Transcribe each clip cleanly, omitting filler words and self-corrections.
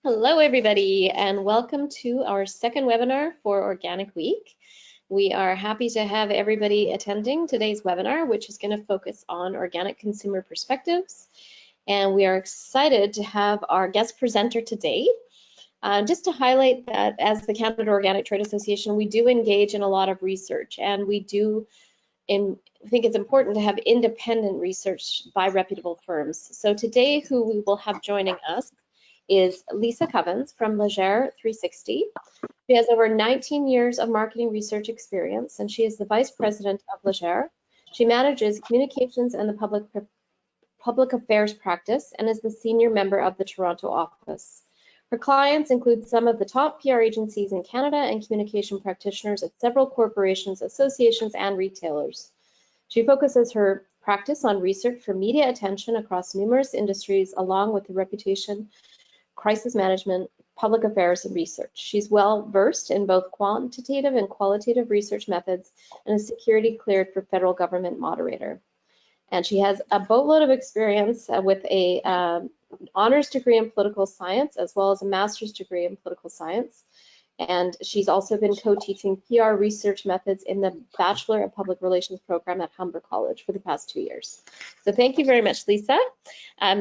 Hello, everybody, and welcome to our second webinar for Organic Week. We are happy to have everybody attending today's webinar, which is going to focus on organic consumer perspectives. And we are excited to have our guest presenter today. Just to highlight that as the Canada Organic Trade Association, we do engage in a lot of research, and we do think it's important to have independent research by reputable firms. So today, who we will have joining us is Lisa Covens from Legere 360. She has over 19 years of marketing research experience, and she is the vice president of Legere. She manages communications and the public affairs practice and is the senior member of the Toronto office. Her clients include some of the top PR agencies in Canada and communication practitioners at several corporations, associations, and retailers. She focuses her practice on research for media attention across numerous industries, along with the reputation, crisis management, public affairs, and research. She's well versed in both quantitative and qualitative research methods and is security cleared for federal government moderator. And she has a boatload of experience with a honors degree in political science as well as a master's degree in political science. And she's also been co-teaching PR research methods in the Bachelor of Public Relations program at Humber College for the past 2 years. So thank you very much, Lisa.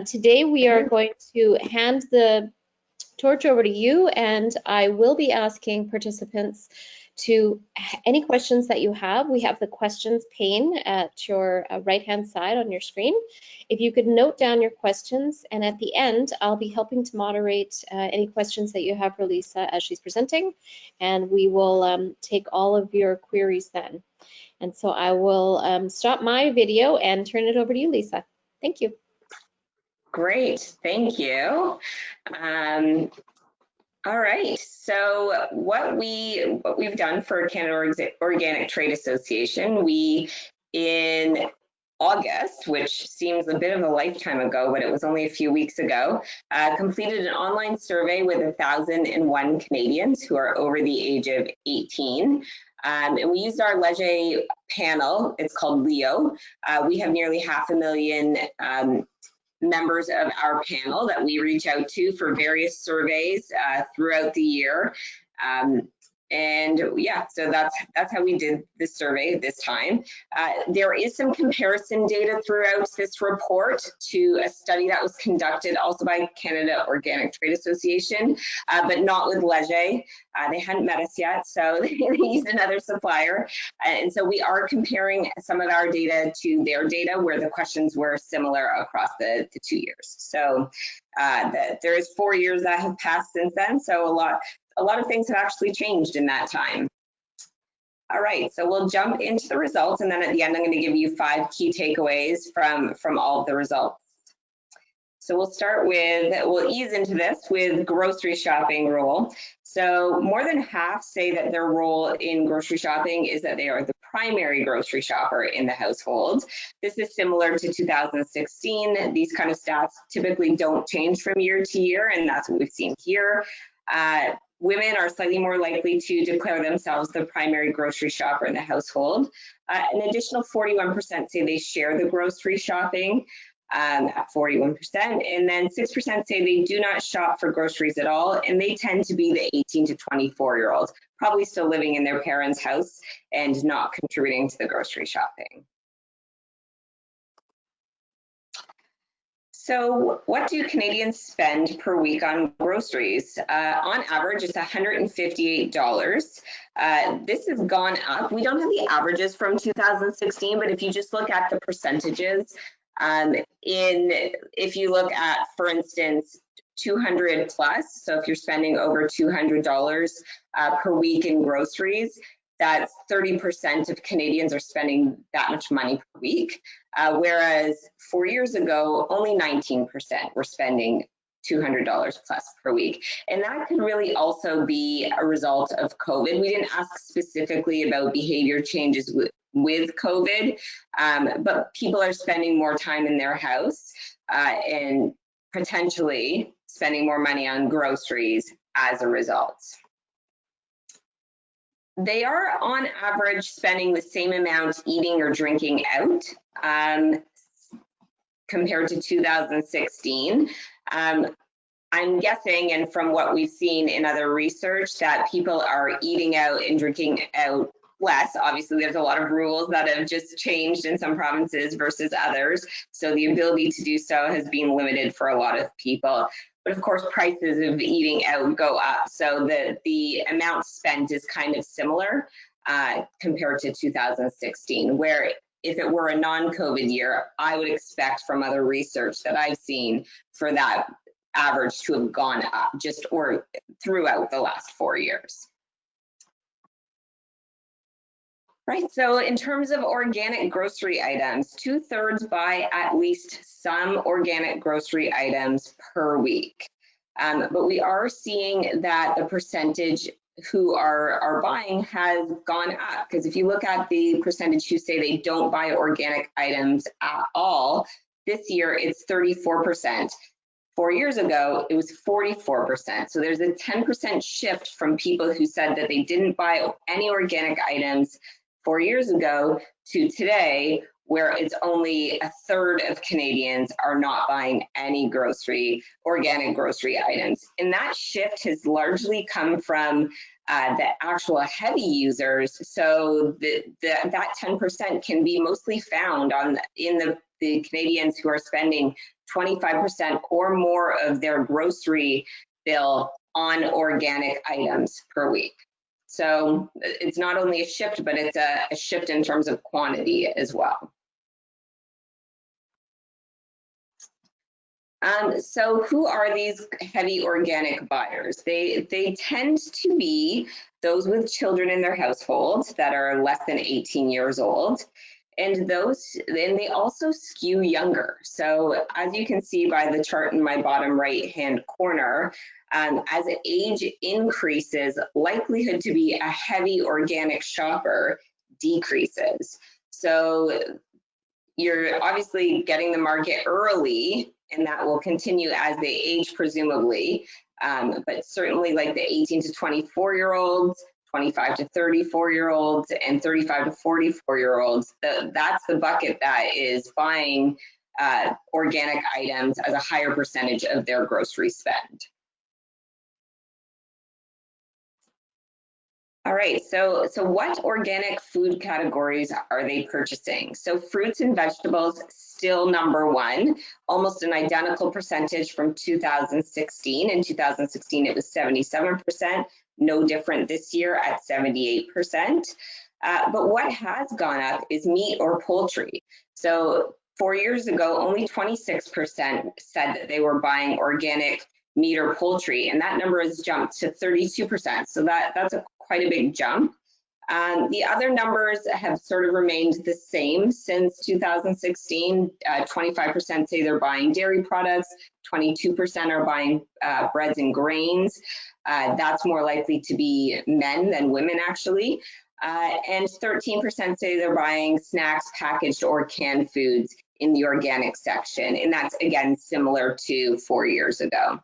Today we are going to hand the torch over to you, and I will be asking participants to any questions that you have. We have the questions pane at your right-hand side on your screen. If you could note down your questions, and at the end, I'll be helping to moderate any questions that you have for Lisa as she's presenting, and we will take all of your queries then. And so I will stop my video and turn it over to you, Lisa. Thank you. Great, thank you. All right, so what we've done for Canada Organic Trade Association, we in August, which seems a bit of a lifetime ago, but it was only a few weeks ago, completed an online survey with 1,001 Canadians who are over the age of 18. And we used our Legere panel, it's called LEO. We have nearly 500,000 members of our panel that we reach out to for various surveys throughout the year. And yeah, so that's how we did this survey this time. There is some comparison data throughout this report to a study that was conducted also by Canada Organic Trade Association, but not with Legere. They hadn't met us yet, so they used another supplier. And so we are comparing some of our data to their data where the questions were similar across the 2 years. So there is 4 years that have passed since then, so a lot of things have actually changed in that time. All right, so we'll jump into the results, and then at the end, I'm going to give you 5 key takeaways from all of the results. So we'll ease into this with grocery shopping role. So more than half say that their role in grocery shopping is that they are the primary grocery shopper in the household. This is similar to 2016. These kind of stats typically don't change from year to year, and that's what we've seen here. Women are slightly more likely to declare themselves the primary grocery shopper in the household. An additional 41% say they share the grocery shopping at 41%, and then 6% say they do not shop for groceries at all, and they tend to be the 18 to 24-year-olds, probably still living in their parents' house and not contributing to the grocery shopping. So what do Canadians spend per week on groceries? On average, it's $158. This has gone up. We don't have the averages from 2016, but if you just look at the percentages, if you look at, for instance, 200 plus, so if you're spending over $200 per week in groceries, that's 30% of Canadians are spending that much money per week, whereas 4 years ago, only 19% were spending $200 plus per week. And that could really also be a result of COVID. We didn't ask specifically about behavior changes with COVID, but people are spending more time in their house and potentially spending more money on groceries as a result. They are on average spending the same amount eating or drinking out compared to 2016. I'm guessing, and from what we've seen in other research, that people are eating out and drinking out less. Obviously, there's a lot of rules that have just changed in some provinces versus others. So the ability to do so has been limited for a lot of people. But of course, prices of eating out go up. So the amount spent is kind of similar compared to 2016, where if it were a non-COVID year, I would expect from other research that I've seen for that average to have gone up just or throughout the last 4 years. Right, so in terms of organic grocery items, 2/3 buy at least some organic grocery items per week. But we are seeing that the percentage who are buying has gone up, because if you look at the percentage who say they don't buy organic items at all, this year it's 34%. 4 years ago, it was 44%. So there's a 10% shift from people who said that they didn't buy any organic items 4 years ago to today, where it's only 1/3 of Canadians are not buying any organic grocery items. And that shift has largely come from the actual heavy users. So that 10% can be mostly found in the Canadians who are spending 25% or more of their grocery bill on organic items per week. So it's not only a shift, but it's a shift in terms of quantity as well. So who are these heavy organic buyers? They tend to be those with children in their households that are less than 18 years old. And they also skew younger. So as you can see by the chart in my bottom right-hand corner, as age increases, likelihood to be a heavy organic shopper decreases. So you're obviously getting the market early, and that will continue as they age, presumably. But certainly like the 18 to 24-year-olds, 25 to 34-year-olds, and 35 to 44-year-olds, that's the bucket that is buying organic items as a higher percentage of their grocery spend. All right, so what organic food categories are they purchasing? So fruits and vegetables, still number one, almost an identical percentage from 2016. In 2016, it was 77%, no different this year at 78%. But what has gone up is meat or poultry. So 4 years ago, only 26% said that they were buying organic meat or poultry, and that number has jumped to 32%. So that's quite a big jump. The other numbers have sort of remained the same since 2016. 25% say they're buying dairy products, 22% are buying breads and grains. That's more likely to be men than women, actually. And 13% say they're buying snacks, packaged or canned foods in the organic section. And that's, again, similar to 4 years ago.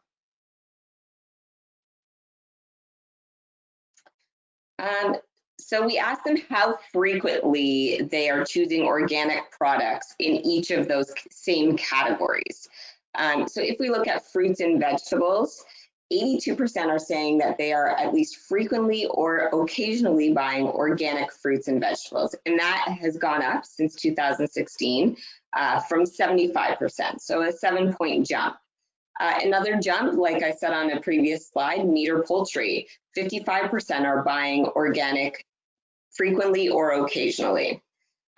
So we asked them how frequently they are choosing organic products in each of those same categories. So if we look at fruits and vegetables, 82% are saying that they are at least frequently or occasionally buying organic fruits and vegetables. And that has gone up since 2016 from 75%, so a 7-point jump. Another jump, like I said on a previous slide, meat or poultry. 55% are buying organic frequently or occasionally.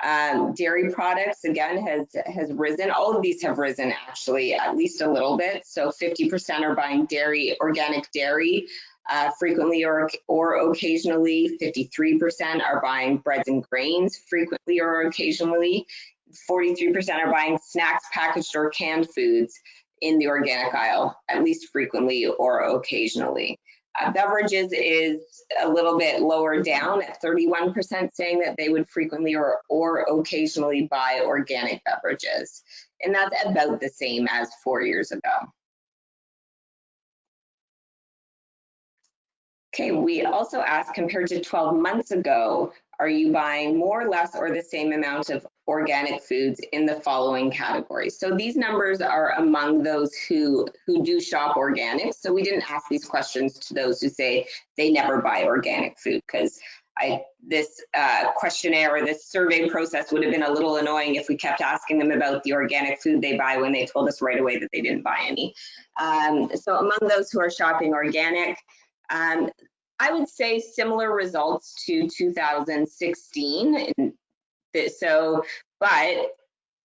Dairy products, again, has risen. All of these have risen, actually, at least a little bit. So 50% are buying organic dairy, frequently or occasionally. 53% are buying breads and grains frequently or occasionally. 43% are buying snacks, packaged or canned foods in the organic aisle, at least frequently or occasionally. Beverages is a little bit lower down at 31%, saying that they would frequently or occasionally buy organic beverages. And that's about the same as 4 years ago. Okay, we also asked, compared to 12 months ago, are you buying more, less, or the same amount of organic foods in the following categories? So these numbers are among those who do shop organic. So we didn't ask these questions to those who say they never buy organic food, because this questionnaire or this survey process would have been a little annoying if we kept asking them about the organic food they buy when they told us right away that they didn't buy any. So among those who are shopping organic, I would say similar results to 2016. So, but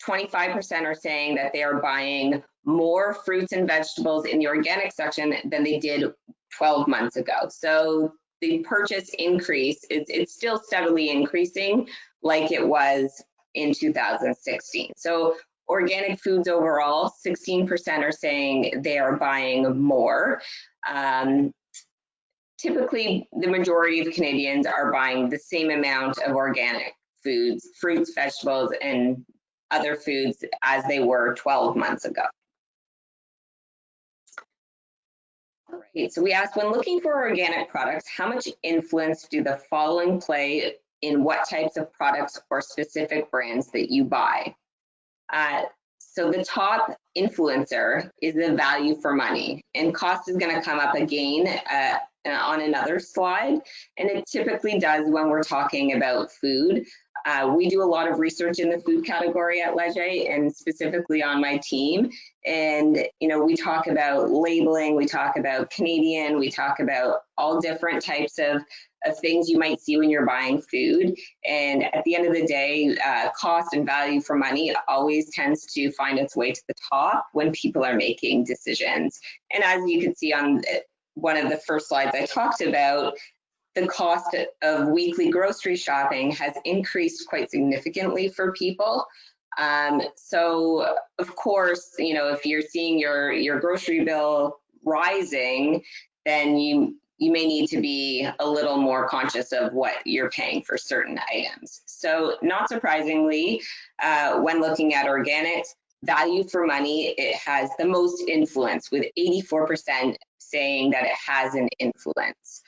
25% are saying that they are buying more fruits and vegetables in the organic section than they did 12 months ago. So the purchase increase, it's still steadily increasing like it was in 2016. So organic foods overall, 16% are saying they are buying more. Typically, the majority of Canadians are buying the same amount of organic foods, fruits, vegetables, and other foods as they were 12 months ago. All right, so we asked, when looking for organic products, how much influence do the following play in what types of products or specific brands that you buy? So the top influencer is the value for money, and cost is going to come up again on another slide, and it typically does when we're talking about food. We do a lot of research in the food category at Leger, and specifically on my team. And, you know, we talk about labeling, we talk about Canadian, we talk about all different types of things you might see when you're buying food. And at the end of the day, cost and value for money always tends to find its way to the top when people are making decisions. And as you can see on one of the first slides I talked about, the cost of weekly grocery shopping has increased quite significantly for people. So of course, you know, if you're seeing your grocery bill rising, then you may need to be a little more conscious of what you're paying for certain items. So not surprisingly, when looking at organics, value for money, it has the most influence, with 84% saying that it has an influence.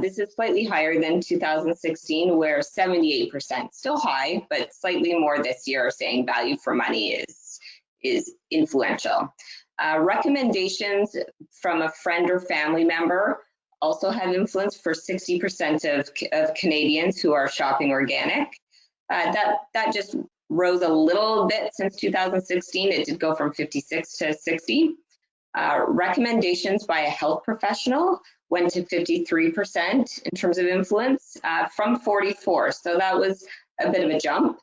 This is slightly higher than 2016, where 78%, still high, but slightly more this year, are saying value for money is influential. Recommendations from a friend or family member also have influence for 60% of Canadians who are shopping organic. That just rose a little bit since 2016. It did go from 56 to 60. Recommendations by a health professional went to 53% in terms of influence from 44. So that was a bit of a jump.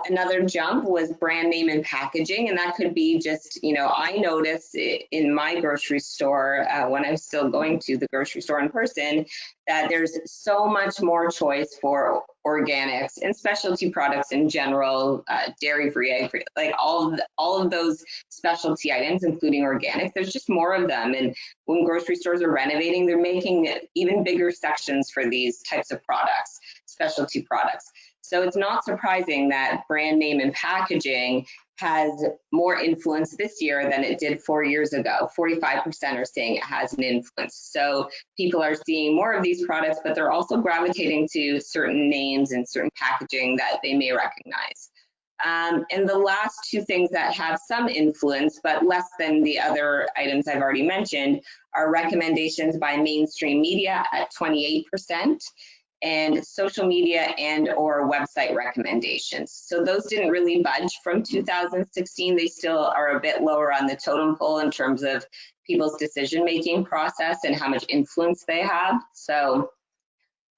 Another jump was brand name and packaging, and that could be just, you know, I notice in my grocery store when I'm still going to the grocery store in person that there's so much more choice for organics and specialty products in general, dairy-free, egg-free, like all of those specialty items, including organic. There's just more of them, and when grocery stores are renovating, they're making even bigger sections for these types of products, specialty products. So it's not surprising that brand name and packaging has more influence this year than it did 4 years ago. 45% are saying it has an influence. So people are seeing more of these products, but they're also gravitating to certain names and certain packaging that they may recognize. And the last two things that have some influence, but less than the other items I've already mentioned, are recommendations by mainstream media at 28%. And social media and or website recommendations. So those didn't really budge from 2016. They still are a bit lower on the totem pole in terms of people's decision-making process and how much influence they have. So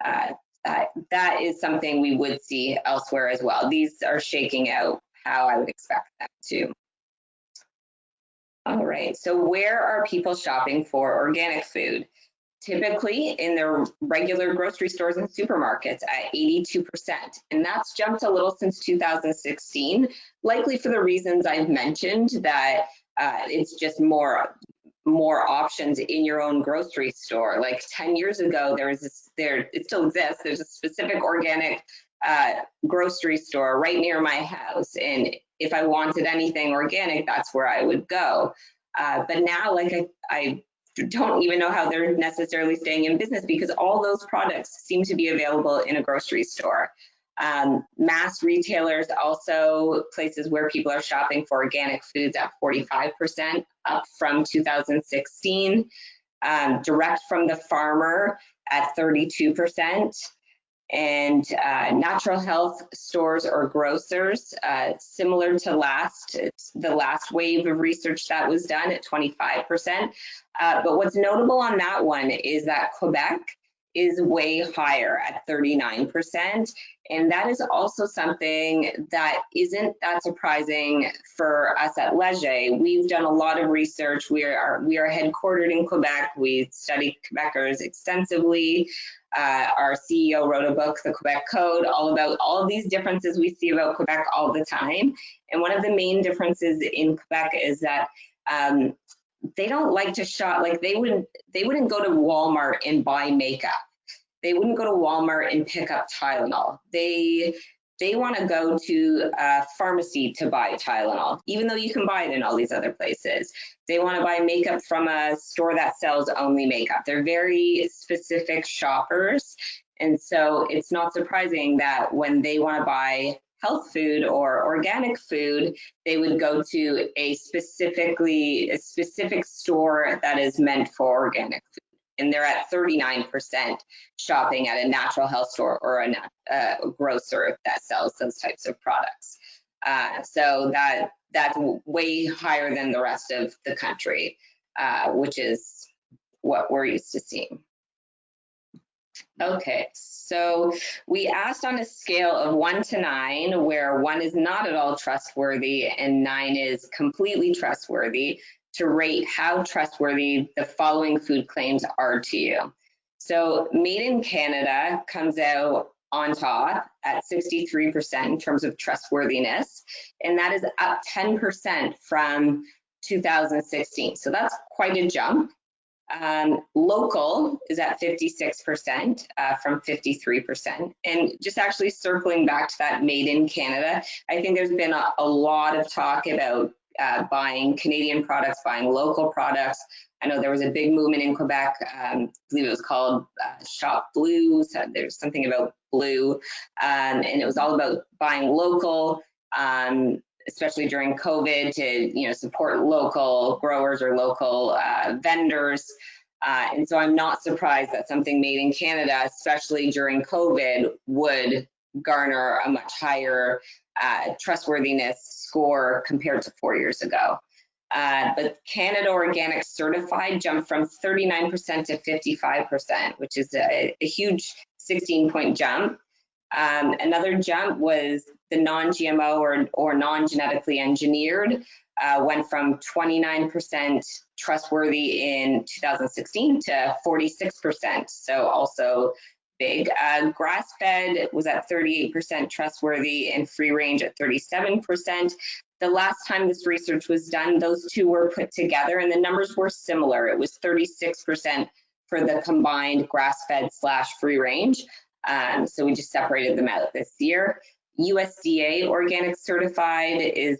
that is something we would see elsewhere as well. These are shaking out how I would expect them to. All right, so where are people shopping for organic food? Typically in their regular grocery stores and supermarkets at 82%. And that's jumped a little since 2016, likely for the reasons I've mentioned, that it's just more options in your own grocery store. Like 10 years ago, it still exists, there's a specific organic grocery store right near my house. And if I wanted anything organic, that's where I would go. But now, like I don't even know how they're necessarily staying in business because all those products seem to be available in a grocery store. Mass retailers, also places where people are shopping for organic foods, at 45%, up from 2016. Direct from the farmer at 32%. And natural health stores or grocers, similar to the last wave of research that was done at 25%. But what's notable on that one is that Quebec is way higher at 39%. And that is also something that isn't that surprising for us at Leger. We've done a lot of research. We are headquartered in Quebec. We study Quebecers extensively. Our CEO wrote a book, The Quebec Code, all about all of these differences we see about Quebec all the time. And one of the main differences in Quebec is that they don't like to shop. Like they wouldn't go to Walmart and buy makeup. They wouldn't go to Walmart and pick up Tylenol. They want to go to a pharmacy to buy Tylenol, even though you can buy it in all these other places. They want to buy makeup from a store that sells only makeup. They're very specific shoppers. And so it's not surprising that when they want to buy health food or organic food, they would go to a specific store that is meant for organic food. And they're at 39% shopping at a natural health store or a grocer that sells those types of products. So that's way higher than the rest of the country, which is what we're used to seeing. Okay, so we asked on a scale of 1 to 9, where 1 is not at all trustworthy and 9 is completely trustworthy, to rate how trustworthy the following food claims are to you. So made in Canada comes out on top at 63% in terms of trustworthiness, and that is up 10% from 2016. So that's quite a jump. Local is at 56% from 53%. And just actually circling back to that made in Canada, I think there's been a lot of talk about buying Canadian products, buying local products. I know there was a big movement in Quebec, I believe it was called Shop Blue, so there's something about blue, and it was all about buying local, especially during COVID, to support local growers or local vendors. And so I'm not surprised that something made in Canada, especially during COVID, would garner a much higher trustworthiness score compared to 4 years ago. But Canada Organic Certified jumped from 39% to 55%, which is a huge 16-point jump. Another jump was the non-GMO or non-genetically engineered, went from 29% trustworthy in 2016 to 46%, so also big. Grass-fed was at 38% trustworthy and free range at 37%. The last time this research was done, those two were put together and the numbers were similar. It was 36% for the combined grass-fed / free range. So we just separated them out this year. USDA Organic Certified is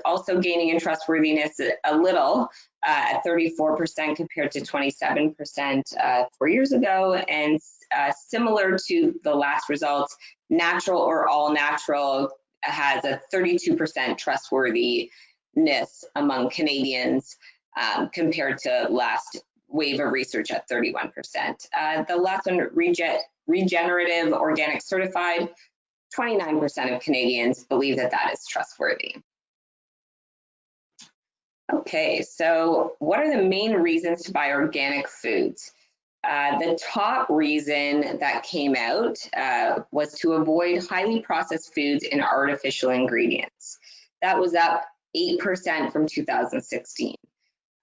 also gaining in trustworthiness a little, at 34% compared to 27% 4 years ago. And similar to the last results, natural or all natural has a 32% trustworthiness among Canadians compared to last wave of research at 31%. The last one, Regenerative Organic Certified, 29% of Canadians believe that that is trustworthy. Okay, so what are the main reasons to buy organic foods? The top reason that came out was to avoid highly processed foods and artificial ingredients. That was up 8% from 2016.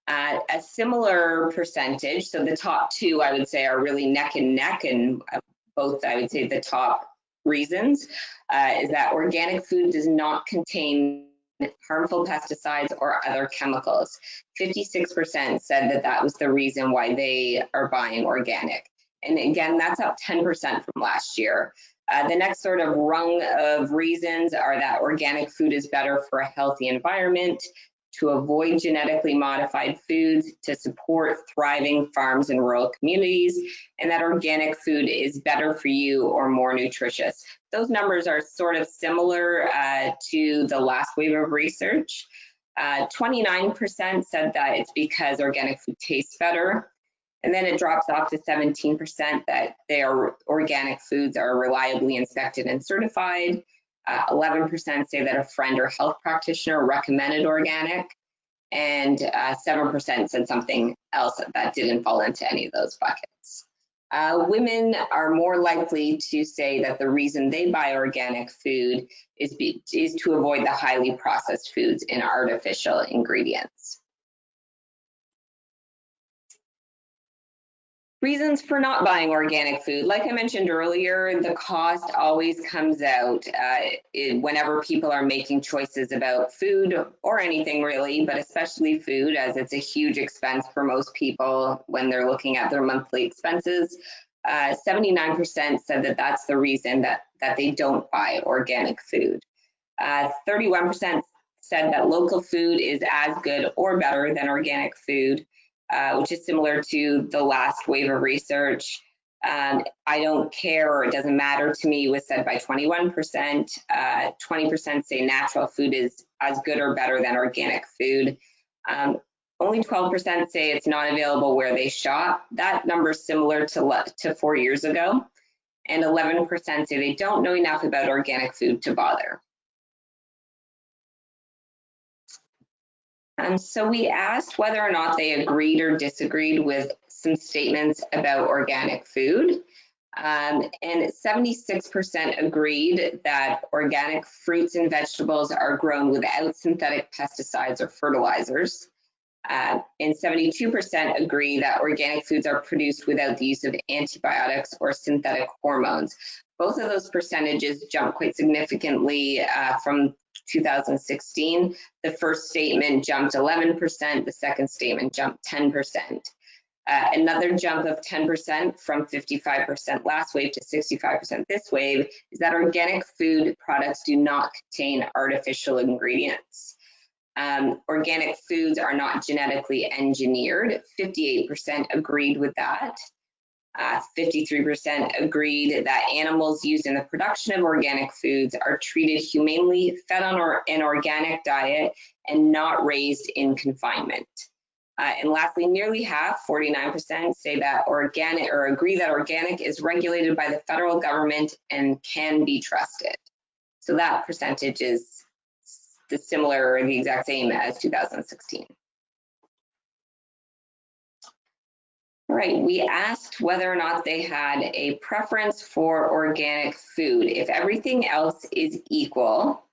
A similar percentage, so the top two I would say are really neck and neck, and both I would say the top reasons is that organic food does not contain harmful pesticides or other chemicals. 56% said that that was the reason why they are buying organic. And again, that's up 10% from last year. The next sort of rung of reasons are that organic food is better for a healthy environment. to avoid genetically modified foods, to support thriving farms in rural communities, and that organic food is better for you or more nutritious. Those numbers are sort of similar to the last wave of research. 29% said that it's because organic food tastes better. And then it drops off to 17% that their organic foods are reliably inspected and certified. 11% say that a friend or health practitioner recommended organic. And 7% said something else that didn't fall into any of those buckets. Women are more likely to say that the reason they buy organic food is to avoid the highly processed foods and artificial ingredients. Reasons for not buying organic food. Like I mentioned earlier, the cost always comes out whenever people are making choices about food or anything really, but especially food, as it's a huge expense for most people when they're looking at their monthly expenses. 79% said that that's the reason that they don't buy organic food. 31% said that local food is as good or better than organic food. Which is similar to the last wave of research. I don't care or it doesn't matter to me was said by 21%. 20% say natural food is as good or better than organic food. Only 12% say it's not available where they shop. That number is similar to 4 years ago. And 11% say they don't know enough about organic food to bother. So we asked whether or not they agreed or disagreed with some statements about organic food. And 76% agreed that organic fruits and vegetables are grown without synthetic pesticides or fertilizers. And 72% agree that organic foods are produced without the use of antibiotics or synthetic hormones. Both of those percentages jumped quite significantly from 2016. The first statement jumped 11%, the second statement jumped 10%. Another jump of 10% from 55% last wave to 65% this wave is that organic food products do not contain artificial ingredients. Organic foods are not genetically engineered. 58% agreed with that. 53% agreed that animals used in the production of organic foods are treated humanely, fed on an organic diet, and not raised in confinement. And lastly, nearly half, 49%, say that organic or agree that organic is regulated by the federal government and can be trusted. So that percentage is similar or the exact same as 2016. All right, we asked whether or not they had a preference for organic food. If everything else is equal,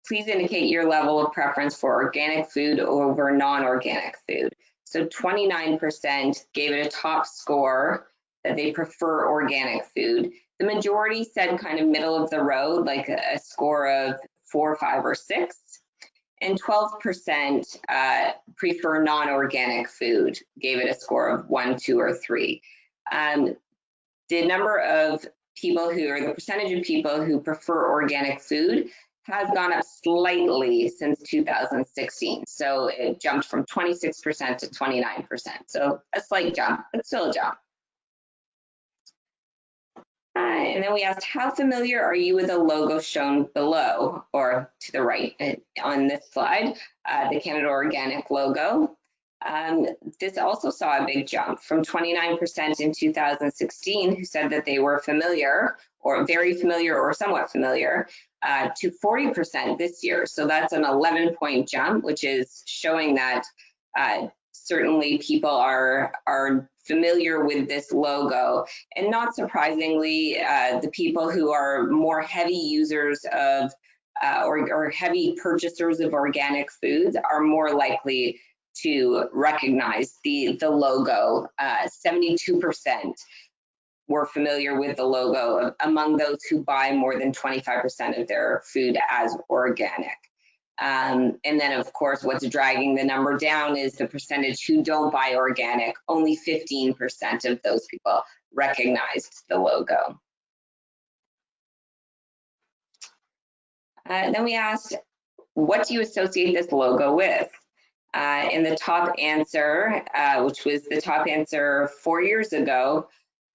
please indicate your level of preference for organic food over non-organic food. So 29% gave it a top score that they prefer organic food. The majority said kind of middle of the road, like a score of 4, 5, or 6. And 12% prefer non-organic food, gave it a score of 1, 2, or 3. The number of people the percentage of people who prefer organic food has gone up slightly since 2016. So it jumped from 26% to 29%. So a slight jump, but still a jump. And then we asked, how familiar are you with the logo shown below or to the right on this slide, the Canada Organic logo? This also saw a big jump from 29% in 2016 who said that they were familiar or very familiar or somewhat familiar to 40% this year. So that's an 11-point jump, which is showing that certainly people are familiar with this logo. And not surprisingly, the people who are more heavy users of or heavy purchasers of organic foods are more likely to recognize the logo. 72% were familiar with the logo among those who buy more than 25% of their food as organic. And then, of course, what's dragging the number down is the percentage who don't buy organic. Only 15% of those people recognized the logo. Then we asked, what do you associate this logo with? In the top answer, which was the top answer 4 years ago,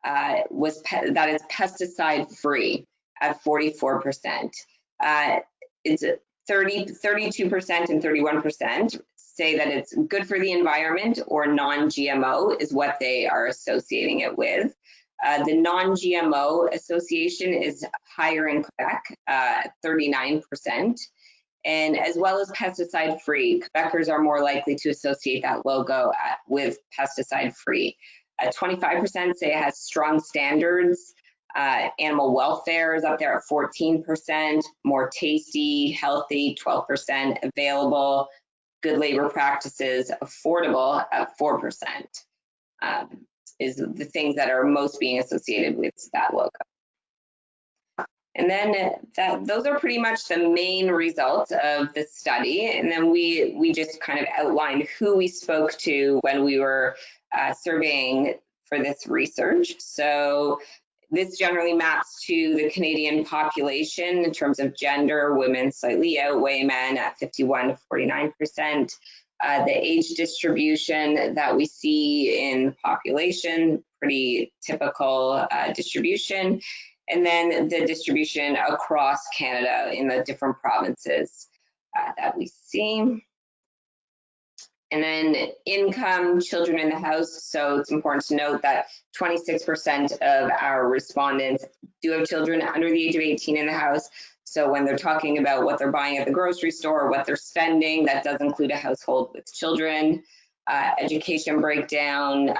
that is pesticide free at 44%. It's 32% and 31% say that it's good for the environment or non-GMO is what they are associating it with. The non-GMO association is higher in Quebec, 39%. And as well as pesticide free, Quebecers are more likely to associate that logo with pesticide free. 25% say it has strong standards. Animal welfare is up there at 14%, more tasty, healthy, 12%, available, good labor practices, affordable at 4%, is the things that are most being associated with that logo. And then those are pretty much the main results of the study. And then we just kind of outlined who we spoke to when we were surveying for this research. So this generally maps to the Canadian population in terms of gender. Women slightly outweigh men at 51 to 49%. The age distribution that we see in the population, pretty typical distribution. And then the distribution across Canada in the different provinces that we see. And then income, children in the house. So it's important to note that 26% of our respondents do have children under the age of 18 in the house. So when they're talking about what they're buying at the grocery store or what they're spending, that does include a household with children. Education breakdown,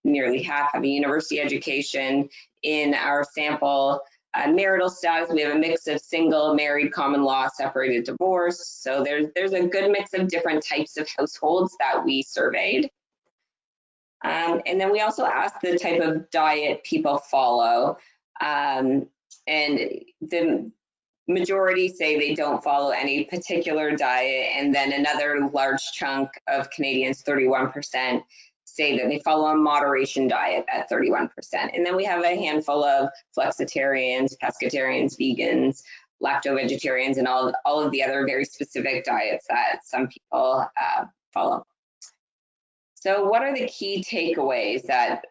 nearly half have a university education. In our sample, marital status, we have a mix of single, married, common law, separated, divorce. So there's a good mix of different types of households that we surveyed. And then we also asked the type of diet people follow. And the majority say they don't follow any particular diet. And then another large chunk of Canadians, 31%, say that they follow a moderation diet at 31%. And then we have a handful of flexitarians, pescatarians, vegans, lacto-vegetarians, and all of the other very specific diets that some people follow. So what are the key takeaways that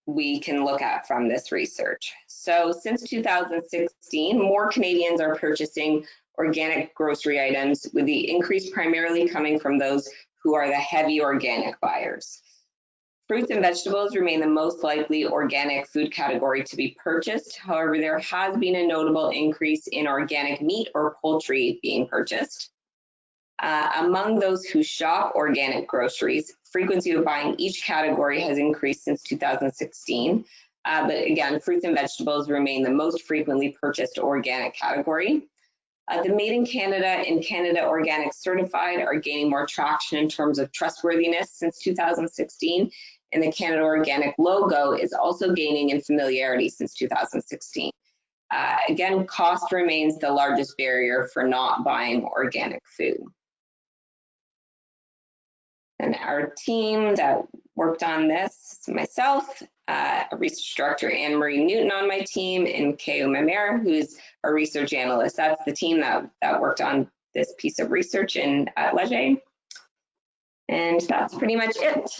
we can look at from this research? So since 2016, more Canadians are purchasing organic grocery items, with the increase primarily coming from those who are the heavy organic buyers. Fruits and vegetables remain the most likely organic food category to be purchased. However, there has been a notable increase in organic meat or poultry being purchased. Among those who shop organic groceries, frequency of buying each category has increased since 2016. But again, fruits and vegetables remain the most frequently purchased organic category. The Made in Canada and Canada Organic Certified are gaining more traction in terms of trustworthiness since 2016. And the Canada Organic logo is also gaining in familiarity since 2016. Again, cost remains the largest barrier for not buying organic food. And our team that worked on this, myself, research director Anne-Marie Newton on my team, and Keo Mamere, who's a research analyst. That's the team that worked on this piece of research in Leger. And that's pretty much it.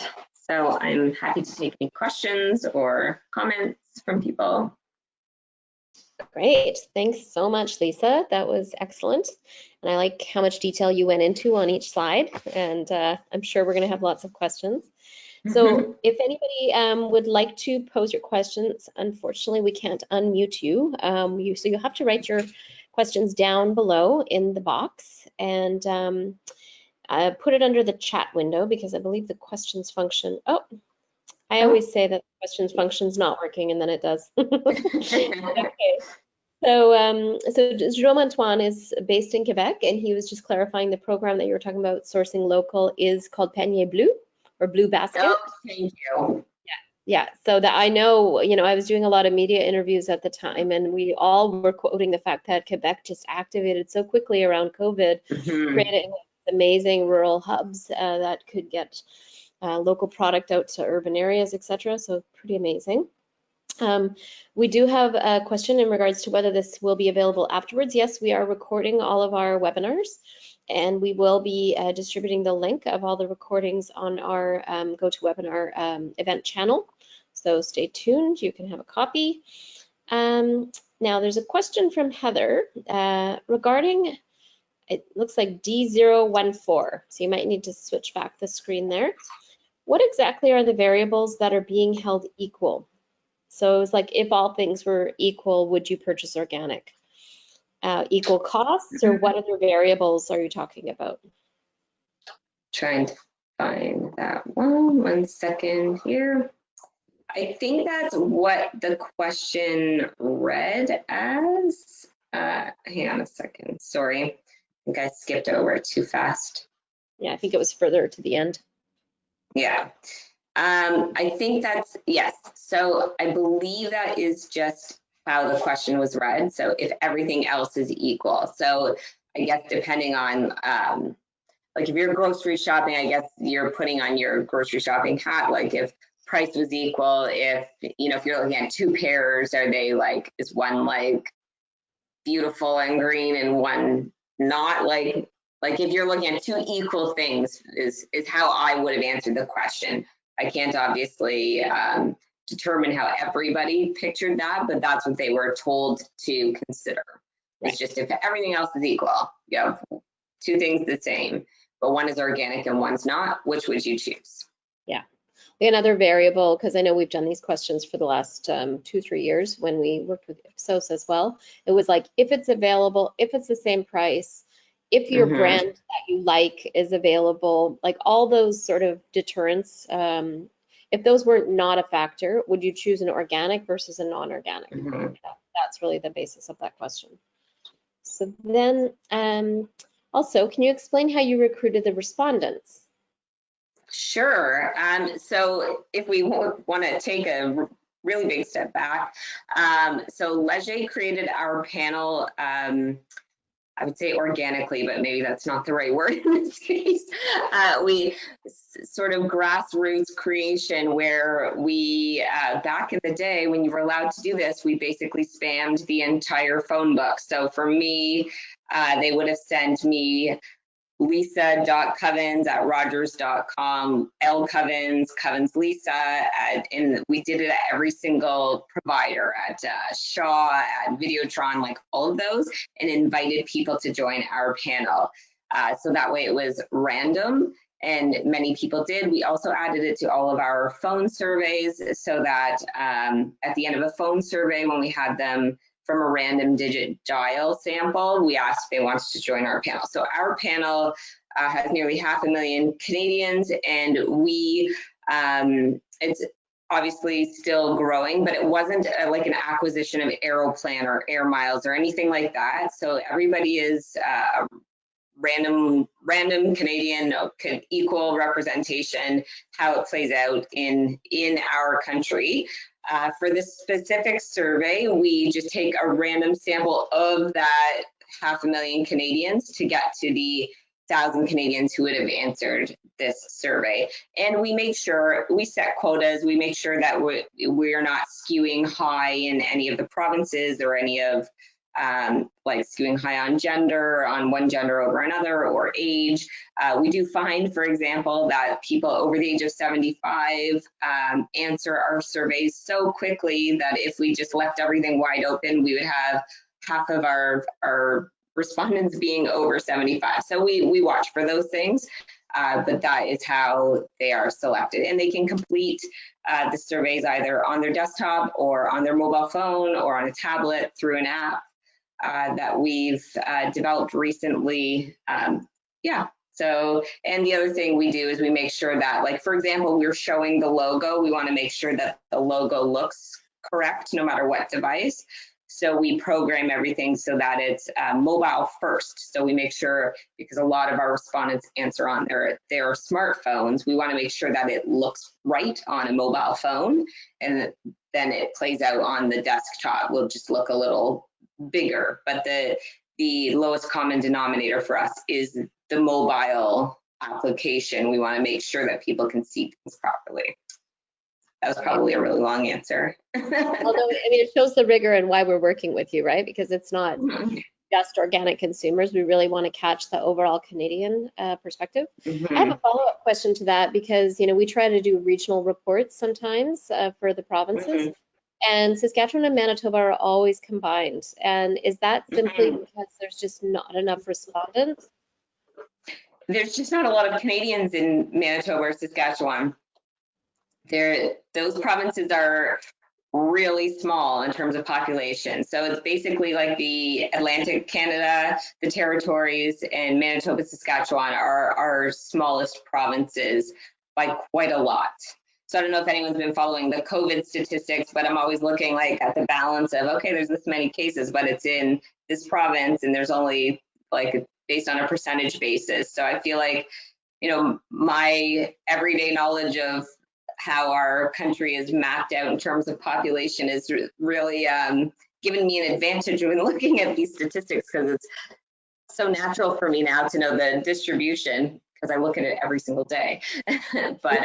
So I'm happy to take any questions or comments from people. Great. Thanks so much, Lisa. That was excellent. And I like how much detail you went into on each slide. And I'm sure we're going to have lots of questions. So if anybody would like to pose your questions, unfortunately, we can't unmute you. So you'll have to write your questions down below in the box and put it under the chat window, because I believe the questions function. Oh, I always say that the questions function's not working, and then it does. Okay. So Jerome Antoine is based in Quebec, and he was just clarifying the program that you were talking about, sourcing local, is called Panier Bleu, or Blue Basket. Oh, thank you. Yeah, so that I know, I was doing a lot of media interviews at the time, and we all were quoting the fact that Quebec just activated so quickly around COVID, creating amazing rural hubs that could get local product out to urban areas, etc. So pretty amazing. We do have a question in regards to whether this will be available afterwards. Yes, we are recording all of our webinars, and we will be distributing the link of all the recordings on our GoToWebinar event channel. So stay tuned, you can have a copy. Now there's a question from Heather regarding, it looks like D014, so you might need to switch back the screen there. What exactly are the variables that are being held equal? So it's like, if all things were equal, would you purchase organic? Equal costs, or what other variables are you talking about? Trying to find that one second here. I think that's what the question read as. Hang on a second, sorry. I think I skipped over it too fast. Yeah, I think it was further to the end. Yeah. I think that's, yes. So I believe that is just how the question was read. So if everything else is equal. So I guess depending on, like if you're grocery shopping, I guess you're putting on your grocery shopping hat. Like if price was equal, if, you know, if you're looking at two pairs, are they like, is one like beautiful and green and one not? Like if you're looking at two equal things is how I would have answered the question. I can't obviously determine how everybody pictured that, but that's what they were told to consider. Right. It's just if everything else is equal, you have two things the same, but one is organic and one's not, which would you choose? Yeah. Another variable, because I know we've done these questions for the last 2-3 years when we worked with Ipsos as well. It was like, if it's available, if it's the same price, if your brand that you like is available, like all those sort of deterrents, if those were not a factor, would you choose an organic versus a non-organic? That's really the basis of that question. So then, also, can you explain how you recruited the respondents? Sure. So if we want to take a really big step back, so Leger created our panel, I would say organically, but maybe that's not the right word in this case. We sort of grassroots creation where we, back in the day when you were allowed to do this, we basically spammed the entire phone book. So for me, they would have sent me lisa.covens@rogers.com, lcovens, Covens Lisa, and we did it at every single provider, at Shaw, at Videotron, like all of those, and invited people to join our panel. So that way it was random, and many people did. We also added it to all of our phone surveys so that at the end of a phone survey, when we had them from a random digit dial sample, we asked if they wanted to join our panel. So our panel has nearly 500,000 Canadians, and we, it's obviously still growing, but it wasn't like an acquisition of Aeroplan or Air Miles or anything like that. So everybody is random Canadian, equal representation, how it plays out in our country. For this specific survey, we just take a random sample of that 500,000 Canadians to get to the 1,000 Canadians who would have answered this survey. And we make sure, we set quotas, we make sure that we're not skewing high in any of the provinces or any of like skewing high on gender, on one gender over another, or age. We do find, for example, that people over the age of 75 answer our surveys so quickly that if we just left everything wide open, we would have half of our respondents being over 75. So we watch for those things, but that is how they are selected. And they can complete the surveys either on their desktop or on their mobile phone or on a tablet through an app that we've developed recently. Yeah, so, and the other thing we do is we make sure that, like, for example, we're showing the logo, we want to make sure that the logo looks correct no matter what device. So we program everything so that it's mobile first. So we make sure, because a lot of our respondents answer on their smartphones, we want to make sure that it looks right on a mobile phone, and then it plays out on the desktop. Will just look a little bigger, but the lowest common denominator for us is the mobile application. We want to make sure that people can see things properly. That was probably a really long answer. Although, I mean, it shows the rigor and why we're working with you, right? Because it's not just organic consumers. We really want to catch the overall Canadian perspective. I have a follow-up question to that because, we try to do regional reports sometimes for the provinces. And Saskatchewan and Manitoba are always combined. And is that simply because there's just not enough respondents? There's just not a lot of Canadians in Manitoba or Saskatchewan. Those provinces are really small in terms of population. So it's basically like the Atlantic Canada, the territories, and Manitoba, Saskatchewan are our smallest provinces by quite a lot. So I don't know if anyone's been following the COVID statistics, but I'm always looking like at the balance of, okay, there's this many cases, but it's in this province and there's only like based on a percentage basis. So I feel like, my everyday knowledge of how our country is mapped out in terms of population is really given me an advantage when looking at these statistics, because it's so natural for me now to know the distribution because I look at it every single day. But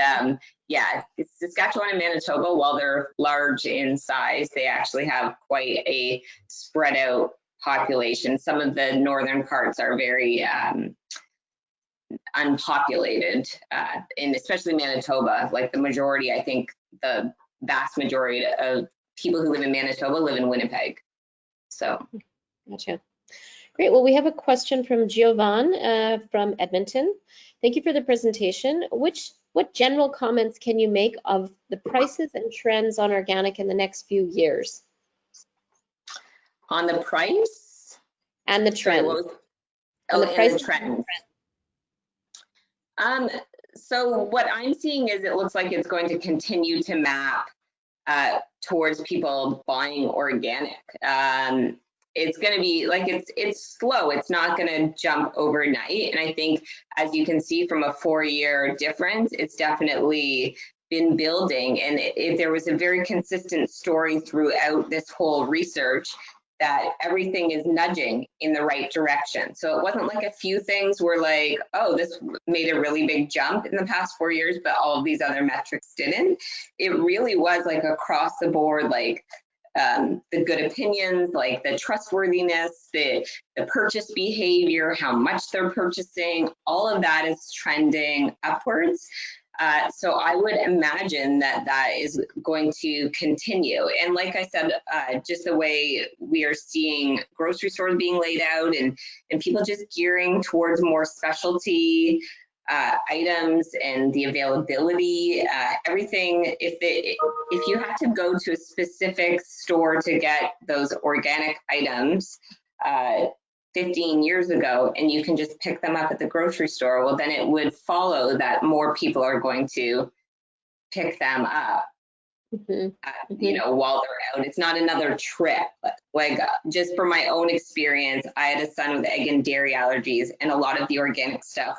yeah, it's Saskatchewan and Manitoba, while they're large in size, they actually have quite a spread out population. Some of the northern parts are very unpopulated, and especially Manitoba. Like the majority, I think the vast majority of people who live in Manitoba live in Winnipeg. So. Gotcha. Great. Well, we have a question from Giovan from Edmonton. Thank you for the presentation. What general comments can you make of the prices and trends on organic in the next few years? On the price? And the trend. Sorry, and the trend. So what I'm seeing is it looks like it's going to continue to map towards people buying organic. It's going to be like it's slow. It's not going to jump overnight. And I think, as you can see from a 4-year difference, it's definitely been building. And if there was a very consistent story throughout this whole research, that everything is nudging in the right direction. So it wasn't like a few things were like, oh, this made a really big jump in the past 4 years, but all of these other metrics didn't. It really was like across the board, like the good opinions, like the trustworthiness, the purchase behavior, how much they're purchasing, all of that is trending upwards. So I would imagine that that is going to continue. And like I said, just the way we are seeing grocery stores being laid out and people just gearing towards more specialty items and the availability, everything. If you had to go to a specific store to get those organic items 15 years ago, and you can just pick them up at the grocery store, well, then it would follow that more people are going to pick them up, while they're out. It's not another trip. Like just from my own experience, I had a son with egg and dairy allergies, and a lot of the organic stuff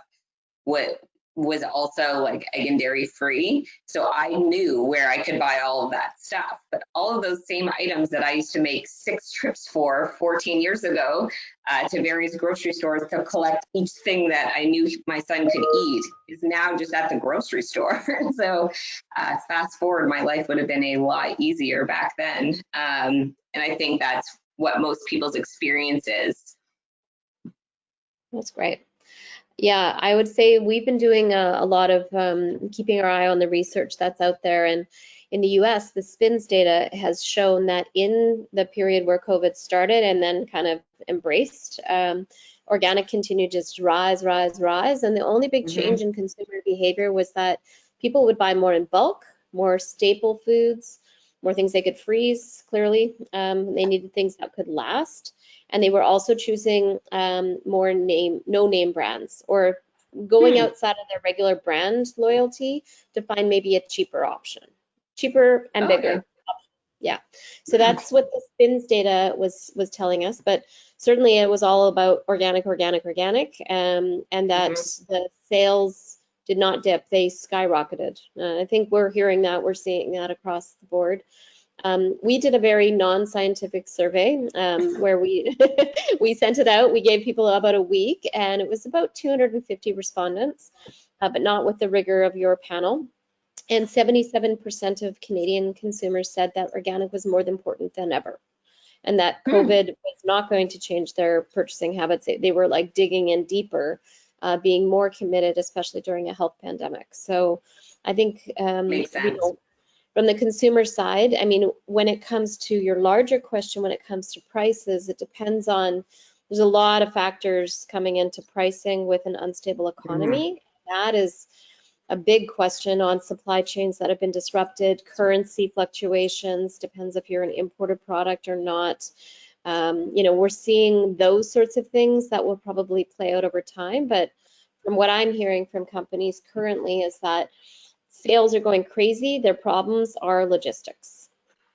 was also like egg and dairy free. So I knew where I could buy all of that stuff. But all of those same items that I used to make 6 trips for 14 years ago to various grocery stores to collect each thing that I knew my son could eat is now just at the grocery store. So fast forward, my life would have been a lot easier back then. And I think that's what most people's experience is. That's great. Yeah, I would say we've been doing a lot of keeping our eye on the research that's out there. And in the US, the SPINS data has shown that in the period where COVID started and then kind of embraced, organic continued just rise. And the only big change in consumer behavior was that people would buy more in bulk, more staple foods, more things they could freeze, clearly. They needed things that could last. And they were also choosing more no-name brands, or going outside of their regular brand loyalty to find maybe a cheaper option, cheaper and bigger. Yeah, so that's what the SPINS data was telling us. But certainly it was all about organic, and that the sales did not dip; they skyrocketed. I think we're hearing that, we're seeing that across the board. We did a very non-scientific survey where we we sent it out. We gave people about a week, and it was about 250 respondents, but not with the rigor of your panel. And 77% of Canadian consumers said that organic was more important than ever, and that Hmm, COVID was not going to change their purchasing habits. They were like digging in deeper, being more committed, especially during a health pandemic. So I think, makes sense. from the consumer side, I mean, when it comes to your larger question, when it comes to prices, it depends on, there's a lot of factors coming into pricing with an unstable Mhm. economy. That is a big question on supply chains that have been disrupted, currency fluctuations, depends if you're an imported product or not. We're seeing those sorts of things that will probably play out over time. But from what I'm hearing from companies currently is that sales are going crazy. Their problems are logistics.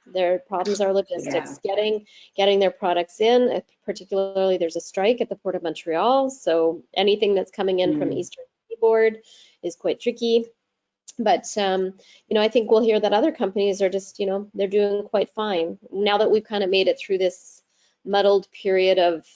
Their problems are Yeah. logistics, getting their products in. Particularly, there's a strike at the Port of Montreal, so anything that's coming in from Mm. Eastern Seaboard is quite tricky. But I think we'll hear that other companies are just, they're doing quite fine now that we've kind of made it through this muddled period of,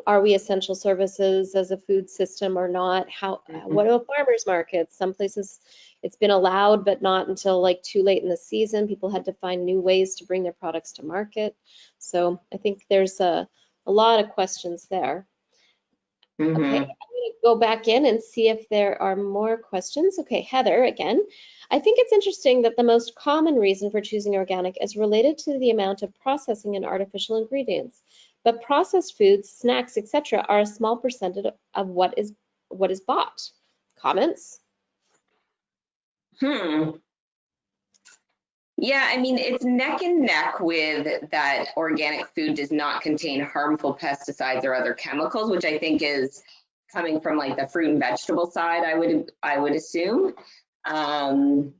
are we essential services as a food system or not? What Mhm. about farmers markets? Some places it's been allowed, but not until like too late in the season. People had to find new ways to bring their products to market. So I think there's a lot of questions there. Okay, I'm Mhm. going to go back in and see if there are more questions. Okay, Heather, again. I think it's interesting that the most common reason for choosing organic is related to the amount of processing and artificial ingredients. But processed foods, snacks, etc., are a small percentage of what is bought. Comments? Hmm. Yeah, I mean, it's neck and neck with that organic food does not contain harmful pesticides or other chemicals, which I think is coming from like the fruit and vegetable side, I would assume. Um,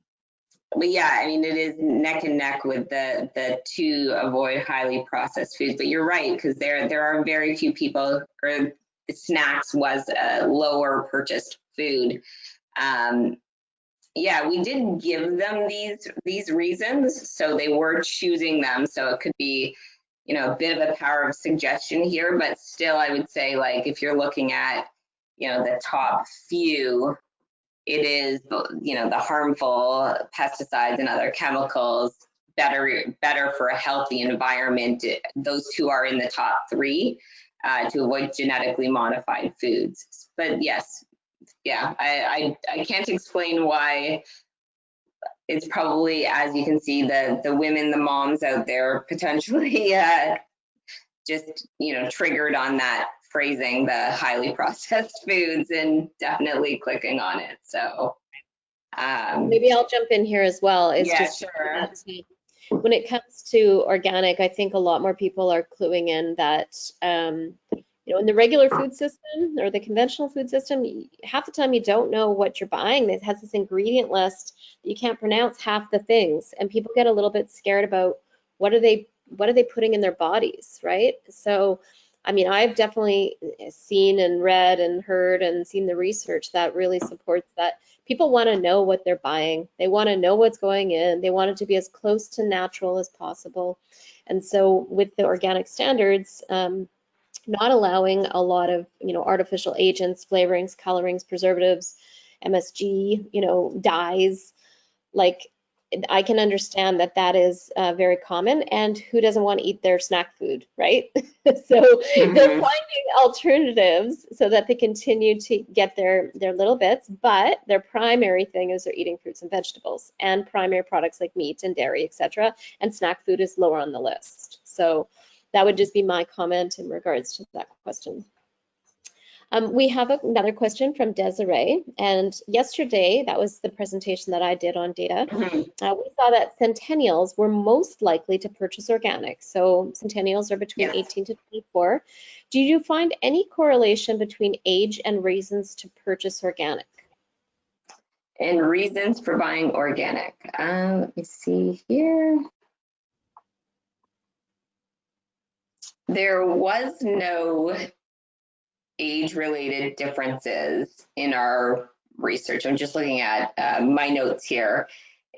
but yeah, I mean, it is neck and neck with the to avoid highly processed foods. But you're right, because there are very few people, or snacks was a lower purchased food. Um, yeah, we did give them these reasons, so they were choosing them. So it could be, a bit of a power of suggestion here, but still, I would say like if you're looking at, the top few, it is, the harmful pesticides and other chemicals, better for a healthy environment. Those two are in the top three, to avoid genetically modified foods. But yes, yeah, I can't explain why it's probably, as you can see, the women, the moms out there potentially just triggered on that phrasing, the highly processed foods, and definitely clicking on it. So Maybe I'll jump in here as well. It's yeah, just sure. that when it comes to organic, I think a lot more people are cluing in that, in the regular food system or the conventional food system, half the time you don't know what you're buying. It has this ingredient list that you can't pronounce half the things, and people get a little bit scared about what are they putting in their bodies, right? So, I mean, I've definitely seen and read and heard and seen the research that really supports that people want to know what they're buying. They want to know what's going in. They want it to be as close to natural as possible. And so with the organic standards, not allowing a lot of, artificial agents, flavorings, colorings, preservatives, MSG, dyes, like I can understand that that is very common, and who doesn't want to eat their snack food, right? So they're Hmm. finding alternatives so that they continue to get their little bits, but their primary thing is they're eating fruits and vegetables and primary products like meat and dairy, etc. And snack food is lower on the list. So that would just be my comment in regards to that question. We have another question from Desiree, and yesterday, that was the presentation that I did on data. Hmm. We saw that centennials were most likely to purchase organic. So centennials are between Yes, 18 to 24. Do you find any correlation between age and reasons to purchase organic? and reasons for buying organic. Let me see here. There was no age-related differences in our research. I'm just looking at my notes here,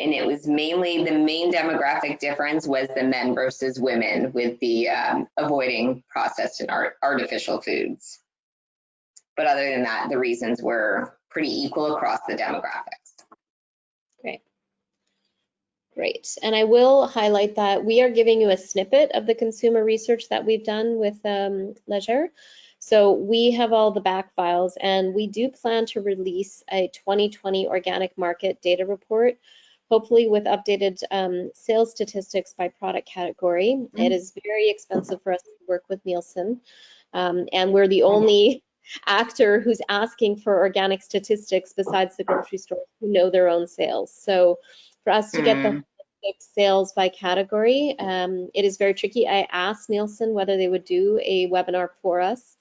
and it was mainly the main demographic difference was the men versus women with the avoiding processed and artificial foods. But other than that, the reasons were pretty equal across the demographics. Great. great. And I will highlight that we are giving you a snippet of the consumer research that we've done with Leisure. So we have all the back files, and we do plan to release a 2020 organic market data report, hopefully with updated sales statistics by product category. It is very expensive for us to work with Nielsen, and we're the only actor who's asking for organic statistics besides the grocery stores who know their own sales. So for us to get the holistic sales by category, it is very tricky. I asked Nielsen whether they would do a webinar for us.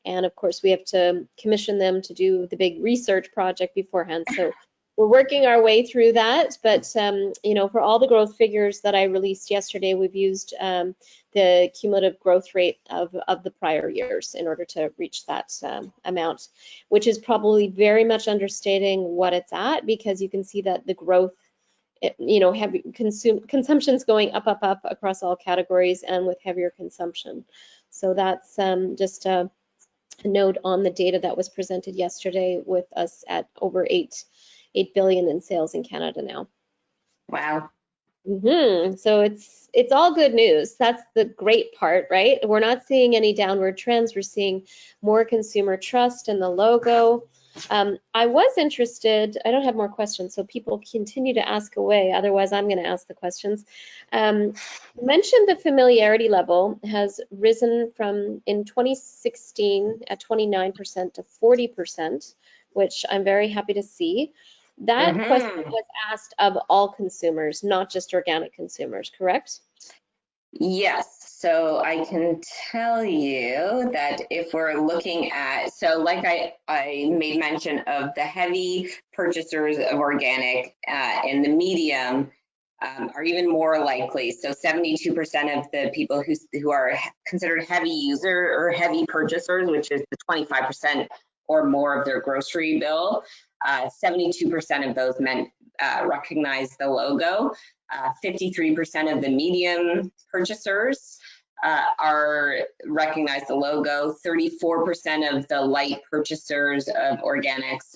And of course, we have to commission them to do the big research project beforehand. So we're working our way through that. But, you know, for all the growth figures that I released yesterday, we've used the cumulative growth rate of the prior years in order to reach that amount, which is probably very much understating what it's at, because you can see that the growth, you know, heavy consumption's going up across all categories and with heavier consumption. So that's just a note on the data that was presented yesterday, with us at over 8 billion in sales in Canada now. Wow. So it's all good news. That's the great part, right? We're not seeing any downward trends. We're seeing more consumer trust in the logo. I was interested, I don't have more questions, so people continue to ask away. Otherwise, I'm going to ask the questions. You mentioned the familiarity level has risen from, in 2016 at 29% to 40%, which I'm very happy to see. That question was asked of all consumers, not just organic consumers, correct? Yes, so I can tell you that if we're looking at, so like I made mention of the heavy purchasers of organic and the medium are even more likely. So 72% of the people who are considered heavy user or heavy purchasers, which is the 25% or more of their grocery bill, 72% of those men recognize the logo. 53% of the medium purchasers recognize the logo. 34% of the light purchasers of organics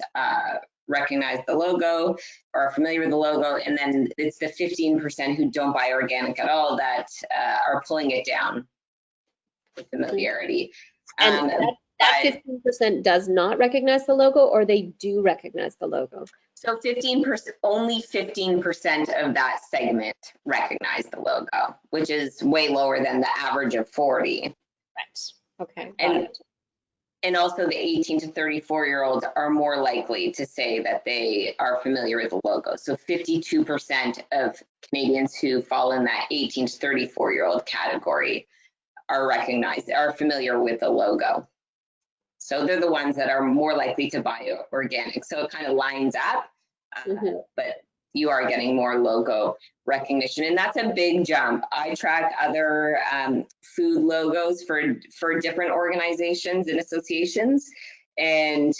recognize the logo or are familiar with the logo. And then it's the 15% who don't buy organic at all that are pulling it down with familiarity. And that 15% does not recognize the logo, or they do recognize the logo? So 15%, only 15% of that segment recognize the logo, which is way lower than the average of 40. Right. Okay. And also the 18 to 34-year-olds are more likely to say that they are familiar with the logo. So 52% of Canadians who fall in that 18 to 34-year-old category are familiar with the logo. So they're the ones that are more likely to buy organic. So it kind of lines up, but you are getting more logo recognition, and that's a big jump. I track other food logos for different organizations and associations, and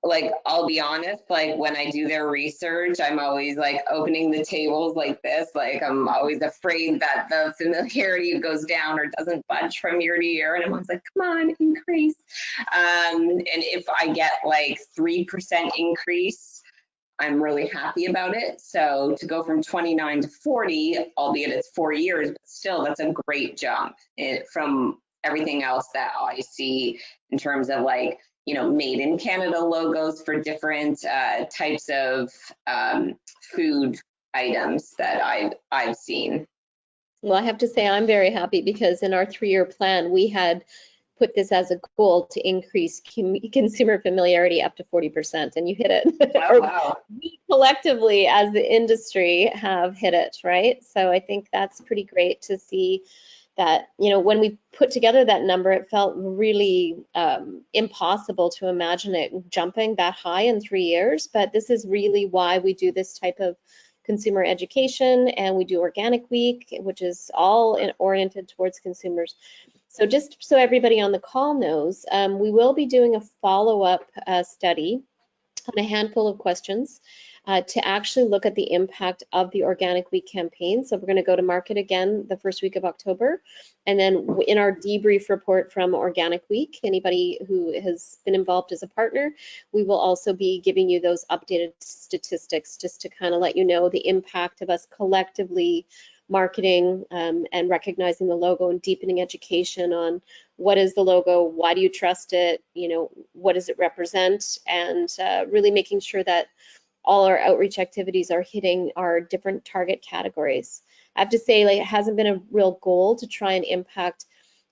like, I'll be honest, like when I do their research, I'm always like opening the tables like this. Like I'm always afraid that the familiarity goes down or doesn't budge from year to year. And I'm always like, come on, increase. And if I get like 3% increase, I'm really happy about it. So to go from 29 to 40, albeit it's 4 years, but still that's a great jump from everything else that I see in terms of like, you know, made in Canada logos for different types of food items that I've seen. Well, I have to say I'm very happy, because in our 3-year plan, we had put this as a goal to increase consumer familiarity up to 40%, and you hit it. Oh, wow. We collectively as the industry have hit it, right? So I think that's pretty great to see that, you know, when we put together that number, it felt really impossible to imagine it jumping that high in 3 years. But this is really why we do this type of consumer education, and we do Organic Week, which is all oriented towards consumers. So just so everybody on the call knows, we will be doing a follow-up study on a handful of questions. to actually look at the impact of the Organic Week campaign. So we're going to go to market again the first week of October. And then in our debrief report from Organic Week, anybody who has been involved as a partner, we will also be giving you those updated statistics just to kind of let you know the impact of us collectively marketing and recognizing the logo and deepening education on what is the logo, why do you trust it, you know, what does it represent, and really making sure that all our outreach activities are hitting our different target categories. I have to say, like, it hasn't been a real goal to try and impact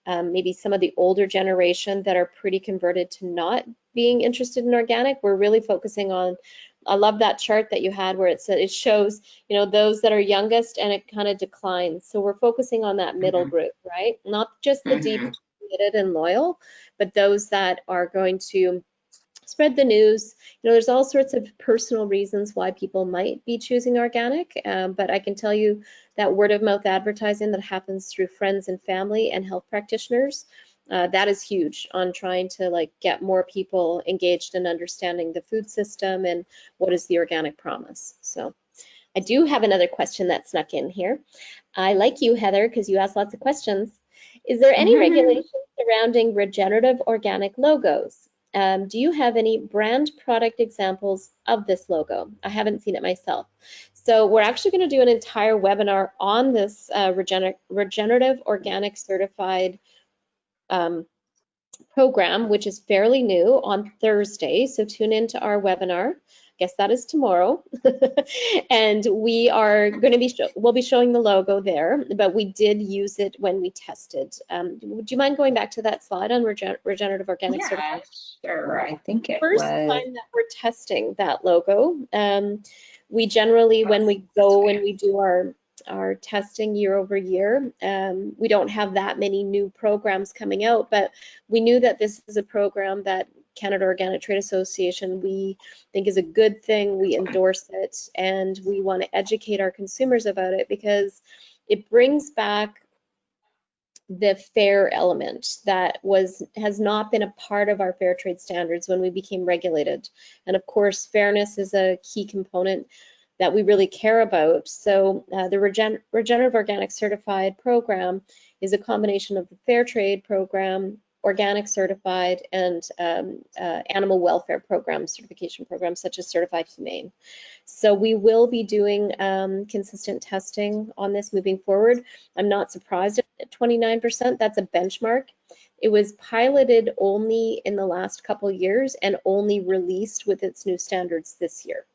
maybe some of the older generation that are pretty converted to not being interested in organic. We're really focusing on, I love that chart that you had where it shows, you know, those that are youngest and it kind of declines. So we're focusing on that middle group, right? Not just the deep committed and loyal, but those that are going to spread the news. You know, there's all sorts of personal reasons why people might be choosing organic, but I can tell you that word of mouth advertising that happens through friends and family and health practitioners, that is huge on trying to like get more people engaged in understanding the food system and what is the organic promise. So I do have another question that snuck in here. I like you, Heather, because you asked lots of questions. Is there any regulations surrounding regenerative organic logos? Do you have any brand product examples of this logo? I haven't seen it myself. So we're actually going to do an entire webinar on this regenerative organic certified program, which is fairly new, on Thursday. So tune into our webinar. I guess that is tomorrow. And we are going to be, we'll be showing the logo there, but we did use it when we tested. Would you mind going back to that slide on regenerative organic certification? Sure. I think it First was. time that we're testing that logo. We generally, when we go and we do our testing year over year, we don't have that many new programs coming out, but we knew that this is a program that Canada Organic Trade Association, we think is a good thing. We endorse it and we want to educate our consumers about it because it brings back the fair element that has not been a part of our fair trade standards when we became regulated. And of course, fairness is a key component that we really care about. So the Regenerative Organic Certified program is a combination of the fair trade program, organic certified, and animal welfare program, certification programs such as Certified Humane. So we will be doing consistent testing on this moving forward. I'm not surprised at 29%. That's a benchmark. It was piloted only in the last couple years and only released with its new standards this year.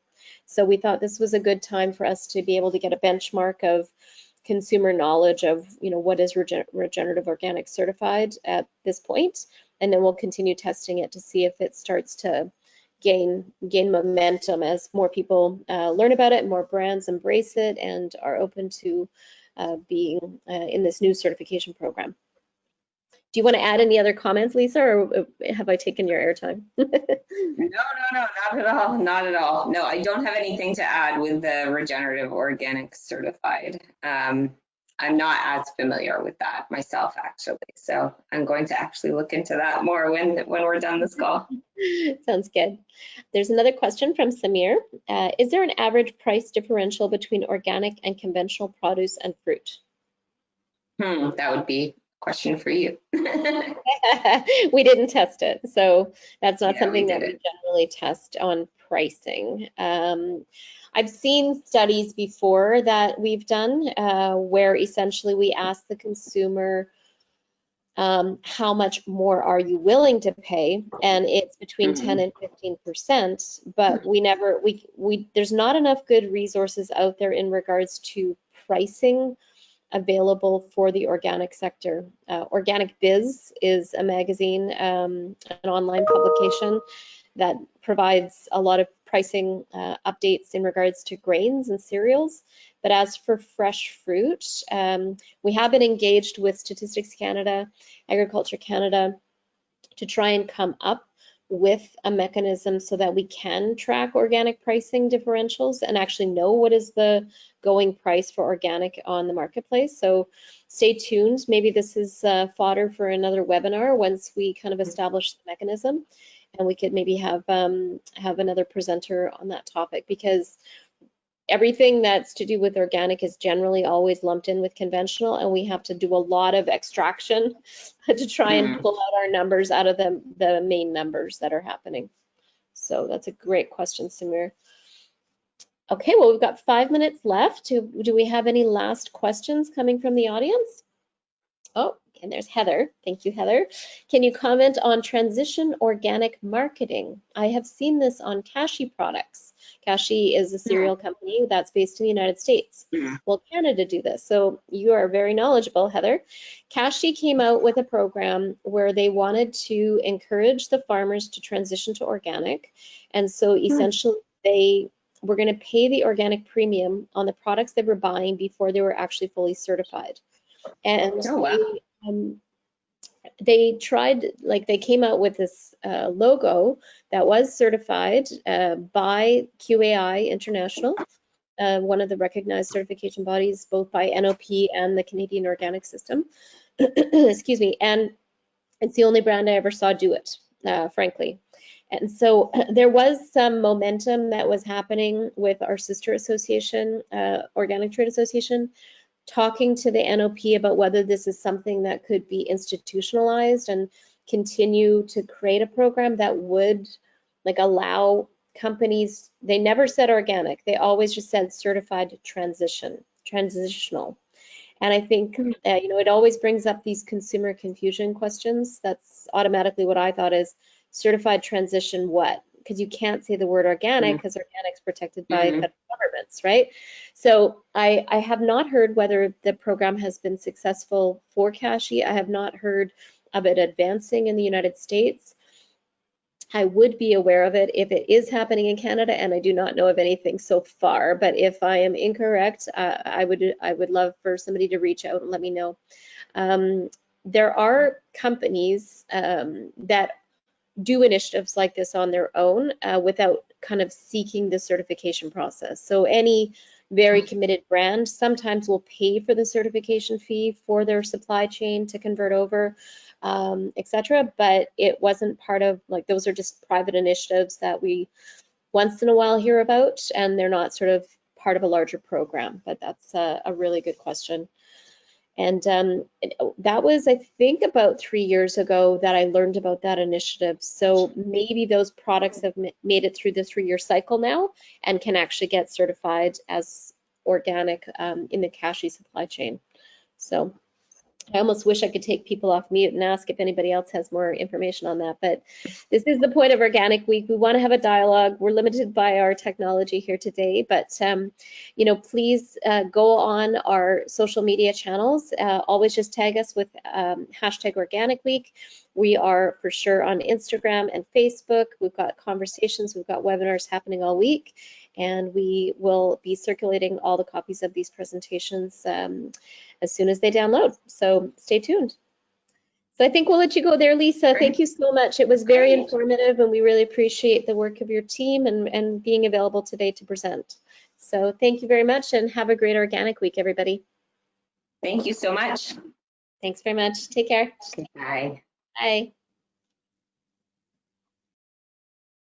So we thought this was a good time for us to be able to get a benchmark of consumer knowledge of, you know, what is regenerative organic certified at this point, and then we'll continue testing it to see if it starts to gain momentum as more people learn about it, more brands embrace it, and are open to being in this new certification program. Do you want to add any other comments, Lisa, or have I taken your airtime? No, not at all. Not at all. No, I don't have anything to add with the regenerative organic certified. I'm not as familiar with that myself, actually. So I'm going to actually look into that more when we're done this call. Sounds good. There's another question from Samir. Is there an average price differential between organic and conventional produce and fruit? That would be a question for you. We didn't test it, so that's not something that we generally test on pricing. I've seen studies before that we've done where essentially we ask the consumer how much more are you willing to pay, and it's between 10 and 15%, but there's not enough good resources out there in regards to pricing available for the organic sector. Organic Biz is a magazine, an online publication that provides a lot of pricing updates in regards to grains and cereals. But as for fresh fruit, we have been engaged with Statistics Canada, Agriculture Canada to try and come up with a mechanism so that we can track organic pricing differentials and actually know what is the going price for organic on the marketplace. So stay tuned. Maybe this is fodder for another webinar once we kind of establish the mechanism. and we could maybe have another presenter on that topic, because everything that's to do with organic is generally always lumped in with conventional, and we have to do a lot of extraction to try and pull out our numbers out of the main numbers that are happening. So that's a great question, Samir. Okay, well, we've got 5 minutes left. Do we have any last questions coming from the audience? Oh, and there's Heather. Thank you, Heather. Can you comment on transition organic marketing? I have seen this on Kashi products. Kashi is a cereal company that's based in the United States. Will Canada do this? So you are very knowledgeable, Heather. Kashi came out with a program where they wanted to encourage the farmers to transition to organic. And so essentially they were going to pay the organic premium on the products they were buying before they were actually fully certified. And they tried, like they came out with this logo that was certified by QAI International, one of the recognized certification bodies, both by NOP and the Canadian Organic System. Excuse me. And it's the only brand I ever saw do it, frankly. And so there was some momentum that was happening with our sister association, Organic Trade Association, talking to the NOP about whether this is something that could be institutionalized and continue to create a program that would like allow companies. They never said organic, they always just said certified transitional. And I think it always brings up these consumer confusion questions. That's automatically what I thought is certified transition what? Because you can't say the word organic because organic's protected by federal governments, right? So I have not heard whether the program has been successful for Kashi. I have not heard of it advancing in the United States. I would be aware of it if it is happening in Canada, and I do not know of anything so far. But if I am incorrect, I would love for somebody to reach out and let me know. There are companies that do initiatives like this on their own without kind of seeking the certification process. So any very committed brand sometimes will pay for the certification fee for their supply chain to convert over, etc. But it wasn't part of, like, those are just private initiatives that we once in a while hear about, and they're not sort of part of a larger program. But that's a really good question. And that was, I think, about 3 years ago that I learned about that initiative. So maybe those products have made it through the 3-year cycle now and can actually get certified as organic in the Kashi supply chain. So I almost wish I could take people off mute and ask if anybody else has more information on that, but this is the point of Organic Week. We want to have a dialogue. We're limited by our technology here today, but please go on our social media channels. Always just tag us with hashtag Organic Week. We are for sure on Instagram and Facebook. We've got conversations, we've got webinars happening all week, and we will be circulating all the copies of these presentations as soon as they download. So stay tuned. So I think we'll let you go there, Lisa. Thank you so much. It was very informative, and we really appreciate the work of your team and being available today to present. So thank you very much, and have a great Organic Week, everybody. Thank you so much. Thanks very much. Take care. Bye. Bye.